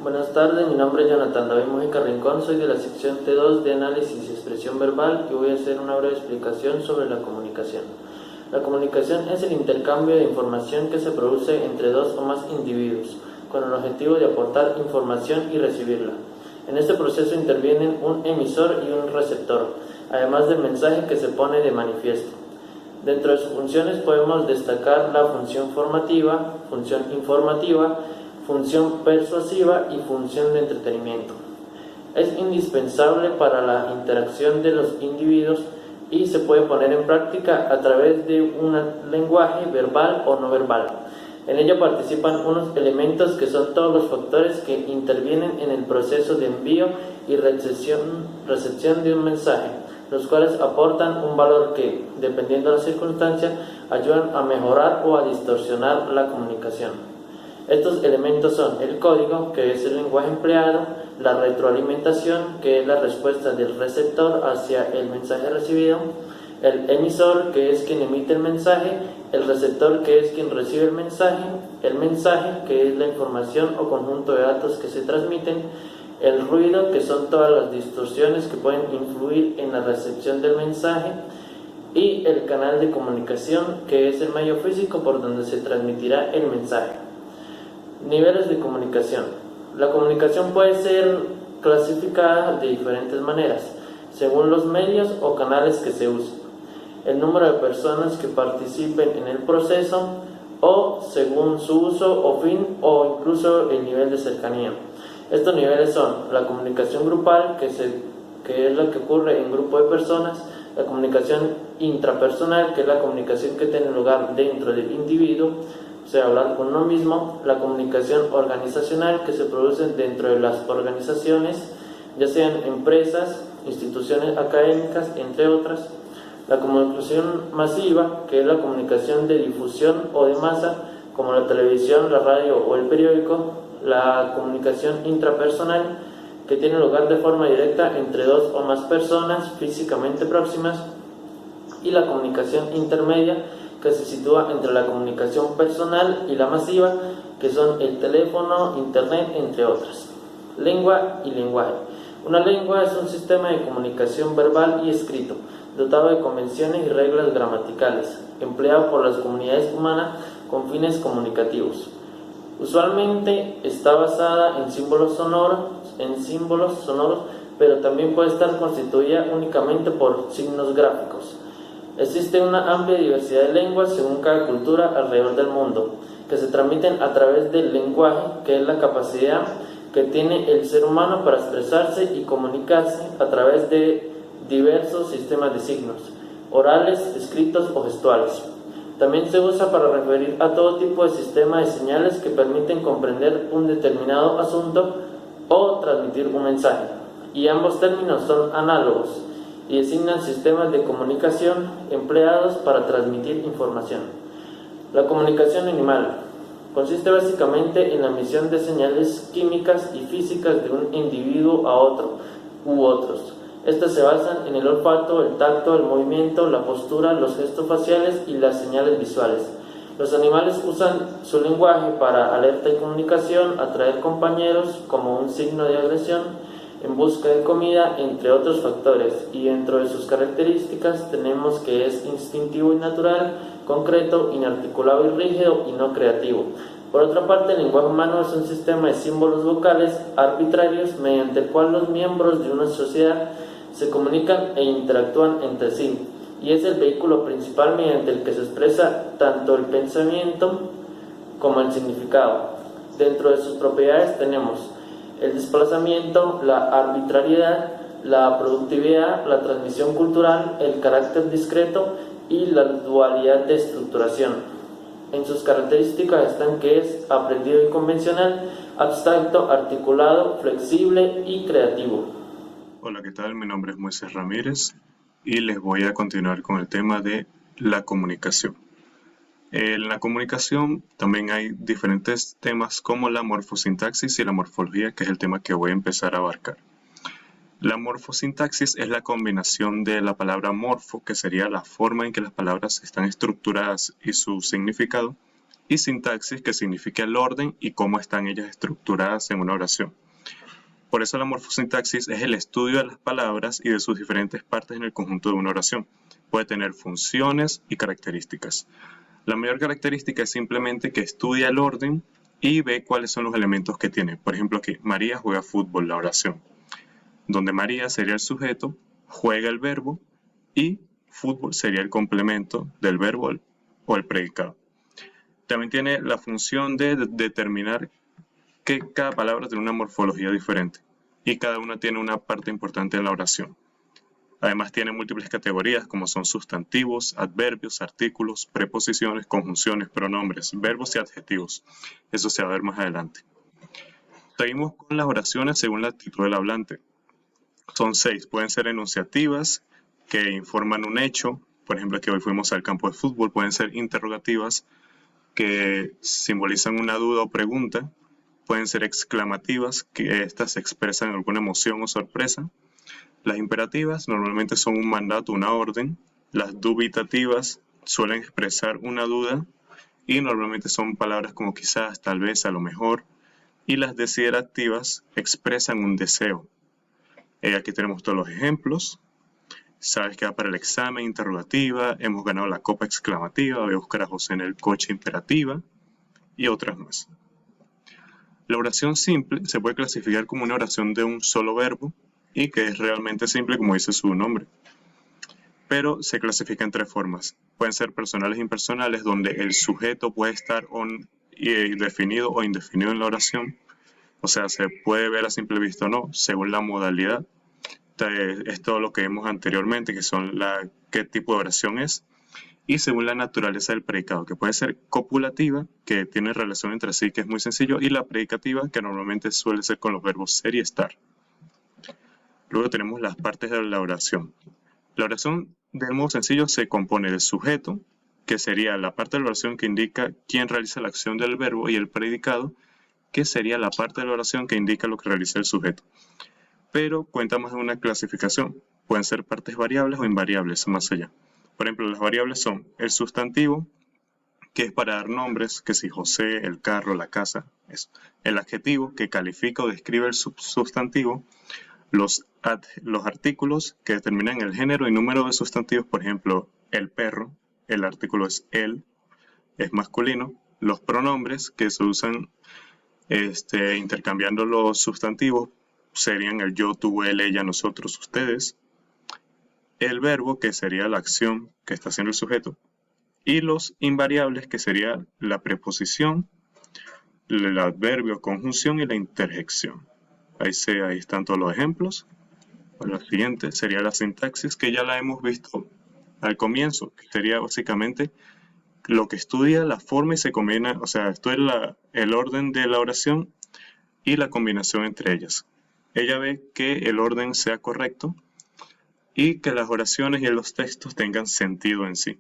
Buenas tardes, mi nombre es Jonathan David Mujica Rincón, soy de la sección T2 de Análisis y Expresión Verbal y voy a hacer una breve explicación sobre la comunicación. La comunicación es el intercambio de información que se produce entre dos o más individuos, con el objetivo de aportar información y recibirla. En este proceso intervienen un emisor y un receptor, además del mensaje que se pone de manifiesto. Dentro de sus funciones podemos destacar la función formativa, función informativa, función persuasiva y función de entretenimiento. Es indispensable para la interacción de los individuos y se puede poner en práctica a través de un lenguaje verbal o no verbal. En ella participan unos elementos que son todos los factores que intervienen en el proceso de envío y recepción de un mensaje, los cuales aportan un valor que, dependiendo de la circunstancia, ayudan a mejorar o a distorsionar la comunicación. Estos elementos son el código, que es el lenguaje empleado, la retroalimentación, que es la respuesta del receptor hacia el mensaje recibido, el emisor, que es quien emite el mensaje, el receptor, que es quien recibe el mensaje, que es la información o conjunto de datos que se transmiten, el ruido, que son todas las distorsiones que pueden influir en la recepción del mensaje, y el canal de comunicación, que es el medio físico por donde se transmitirá el mensaje. Niveles de comunicación. La comunicación puede ser clasificada de diferentes maneras, según los medios o canales que se usen, el número de personas que participen en el proceso o según su uso o fin o incluso el nivel de cercanía. Estos niveles son la comunicación grupal, que es la que ocurre en grupo de personas, la comunicación intrapersonal, que es la comunicación que tiene lugar dentro del individuo, o sea, hablar con uno mismo, la comunicación organizacional, que se produce dentro de las organizaciones, ya sean empresas, instituciones académicas, entre otras, la comunicación masiva, que es la comunicación de difusión o de masa, como la televisión, la radio o el periódico, la comunicación intrapersonal, que tiene lugar de forma directa entre dos o más personas físicamente próximas, y la comunicación intermedia, que se sitúa entre la comunicación personal y la masiva, que son el teléfono, internet, entre otras. Lengua y lenguaje. Una lengua es un sistema de comunicación verbal y escrito, dotado de convenciones y reglas gramaticales, empleado por las comunidades humanas con fines comunicativos. Usualmente está basada en símbolos sonoros, pero también puede estar constituida únicamente por signos gráficos. Existe una amplia diversidad de lenguas según cada cultura alrededor del mundo, que se transmiten a través del lenguaje, que es la capacidad que tiene el ser humano para expresarse y comunicarse a través de diversos sistemas de signos, orales, escritos o gestuales. También se usa para referir a todo tipo de sistemas de señales que permiten comprender un determinado asunto o transmitir un mensaje, y ambos términos son análogos y designan sistemas de comunicación empleados para transmitir información. La comunicación animal consiste básicamente en la emisión de señales químicas y físicas de un individuo a otro u otros. Estas se basan en el olfato, el tacto, el movimiento, la postura, los gestos faciales y las señales visuales. Los animales usan su lenguaje para alerta y comunicación, atraer compañeros como un signo de agresión, en busca de comida, entre otros factores, y dentro de sus características tenemos que es instintivo y natural, concreto, inarticulado y rígido, y no creativo. Por otra parte, el lenguaje humano es un sistema de símbolos vocales arbitrarios mediante el cual los miembros de una sociedad se comunican e interactúan entre sí, y es el vehículo principal mediante el que se expresa tanto el pensamiento como el significado. Dentro de sus propiedades tenemos el desplazamiento, la arbitrariedad, la productividad, la transmisión cultural, el carácter discreto y la dualidad de estructuración. En sus características están que es aprendido y convencional, abstracto, articulado, flexible y creativo. Hola, ¿qué tal? Mi nombre es Moisés Ramírez y les voy a continuar con el tema de la comunicación. En la comunicación también hay diferentes temas como la morfosintaxis y la morfología, que es el tema que voy a empezar a abarcar. La morfosintaxis es la combinación de la palabra morfo, que sería la forma en que las palabras están estructuradas y su significado, y sintaxis, que significa el orden y cómo están ellas estructuradas en una oración. Por eso la morfosintaxis es el estudio de las palabras y de sus diferentes partes en el conjunto de una oración. Puede tener funciones y características. La mayor característica es simplemente que estudia el orden y ve cuáles son los elementos que tiene. Por ejemplo, aquí, María juega fútbol, la oración, donde María sería el sujeto, juega el verbo y fútbol sería el complemento del verbo o el predicado. También tiene la función de determinar que cada palabra tiene una morfología diferente y cada una tiene una parte importante en la oración. Además tiene múltiples categorías como son sustantivos, adverbios, artículos, preposiciones, conjunciones, pronombres, verbos y adjetivos. Eso se va a ver más adelante. Seguimos con las oraciones según la actitud del hablante. Son 6, pueden ser enunciativas, que informan un hecho, por ejemplo que hoy fuimos al campo de fútbol. Pueden ser interrogativas, que simbolizan una duda o pregunta. Pueden ser exclamativas, que estas expresan alguna emoción o sorpresa. Las imperativas normalmente son un mandato, una orden. Las dubitativas suelen expresar una duda y normalmente son palabras como quizás, tal vez, a lo mejor. Y las desiderativas expresan un deseo. Aquí tenemos todos los ejemplos. Sabes que va para el examen, interrogativa. Hemos ganado la copa, exclamativa. Voy a buscar a José en el coche, imperativa. Y otras más. La oración simple se puede clasificar como una oración de un solo verbo y que es realmente simple, como dice su nombre. Pero se clasifica en 3 formas. Pueden ser personales e impersonales, donde el sujeto puede estar definido o indefinido en la oración. O sea, se puede ver a simple vista o no, según la modalidad. Es todo lo que vimos anteriormente, que son qué tipo de oración es. Y según la naturaleza del predicado, que puede ser copulativa, que tiene relación entre sí, que es muy sencillo, y la predicativa, que normalmente suele ser con los verbos ser y estar. Luego tenemos las partes de la oración. La oración, de modo sencillo, se compone del sujeto, que sería la parte de la oración que indica quién realiza la acción del verbo, y el predicado, que sería la parte de la oración que indica lo que realiza el sujeto. Pero cuenta más de una clasificación. Pueden ser partes variables o invariables, más allá. Por ejemplo, las variables son el sustantivo, que es para dar nombres, que si José, el carro, la casa, eso. El adjetivo, que califica o describe el sustantivo. Los artículos, que determinan el género y número de sustantivos. Por ejemplo, el perro, el artículo es él, es masculino. Los pronombres, que se usan intercambiando los sustantivos, serían el yo, tú, él, ella, nosotros, ustedes. El verbo, que sería la acción que está haciendo el sujeto. Y los invariables, que sería la preposición, el adverbio, conjunción y la interjección. Ahí están todos los ejemplos. La siguiente sería la sintaxis, que ya la hemos visto al comienzo, que sería básicamente lo que estudia la forma y se combina, o sea, estudia el orden de la oración y la combinación entre ellas. Ella ve que el orden sea correcto y que las oraciones y los textos tengan sentido en sí.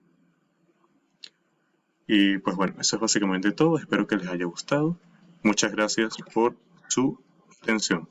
Y pues bueno, eso es básicamente todo. Espero que les haya gustado. Muchas gracias por su atención.